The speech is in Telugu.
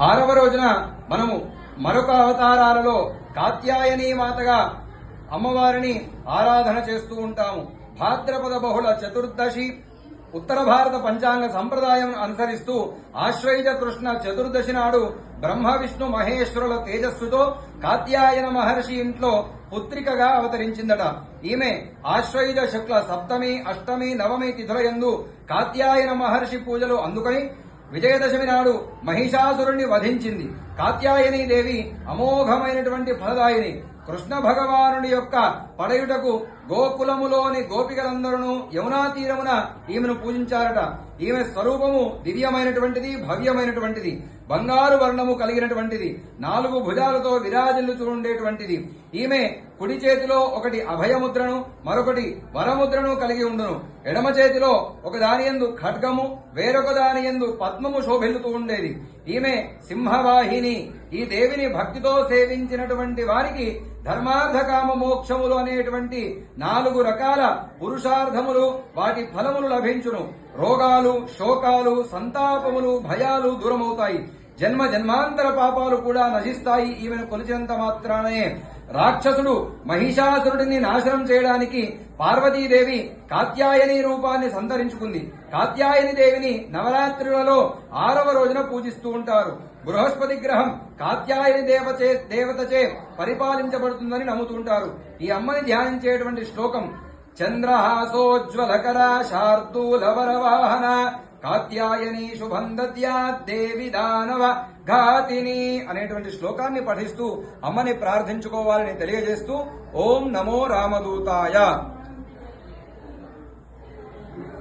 6వ రోజున మనము మరొక అవతారాలలో కాత్యాయని మాతగా అమ్మవారిని ఆరాధన చేస్తూ ఉంటాము. భాద్రపద బహుళ చతుర్దశి ఉత్తర భారత పంచాంగ సంప్రదాయం అనుసరిస్తూ ఆశ్వయుజ కృష్ణ చతుర్దశి నాడు బ్రహ్మ విష్ణు మహేశ్వరుల తేజస్సుతో కాత్యాయన మహర్షి ఇంట్లో పుత్రికగా అవతరించిందట. ఈమె ఆశ్వయుజ శుక్ల సప్తమి, అష్టమి, నవమి తిథుల యందు కాత్యాయన మహర్షి పూజలు అందుకొని విజయదశమి నాడు మహిషాసురుణ్ణి వధించింది. కాత్యాయని దేవి అమోఘమైనటువంటి ఫలదాయిని. కృష్ణ భగవానుడి యొక్క పడయుటకు గోకులములోని గోపికలందరూ యమునా తీరమున ఈమెను పూజించారట. ఈమె స్వరూపము దివ్యమైనటువంటిది, భవ్యమైనటువంటిది, బంగారు వర్ణము కలిగినటువంటిది, 4 భుజాలతో విరాజిల్లుతూ ఉండేటువంటిది. ఈమె కుడి చేతిలో ఒకటి అభయముద్రను, మరొకటి వరముద్రను కలిగి ఉండును. ఎడమ చేతిలో ఒక దానియందు ఖడ్గము, వేరొక దానియందు పద్మము శోభిల్లుతూ ఉండేది. ఈమె సింహవాహిని. ఈ దేవిని భక్తితో సేవించినటువంటి వారికి ధర్మార్థ కామ మోక్షములు అనేటువంటి 4 రకాల పురుషార్థములు, వాటి ఫలములు లభించును. రోగాలు, శోకాలు, సంతాపములు, భయాలు దూరమవుతాయి. జన్మ జన్మాంతర పాపాలు కూడా నశిస్తాయి ఈమెను కొలిచినంత మాత్రానే. రాక్షసుడు మహిషాసురుడిని నాశనం చేయడానికి పార్వతీదేవి కాత్యాయని రూపాన్ని సంతరించుకుంది. కాత్యాయని దేవిని నవరాత్రులలో 6వ రోజున పూజిస్తూ ఉంటారు. బృహస్పతి గ్రహం కాత్యాయని దేవతచే పరిపాలించబడుతుందని నమ్ముతుంటారు. ఈ అమ్మని ధ్యానించేటువంటి శ్లోకం చంద్రహాసోజ్వలకరా శార్దూలవరవాహన కాత్యాయని శుభం దద్యాత్ దేవి దానవ ఘాతిని అనేటువంటి శ్లోకాన్ని పఠిస్తూ అమ్మని ప్రార్థించుకోవాలని తెలియజేస్తూ ఓం నమో రామదూతాయ.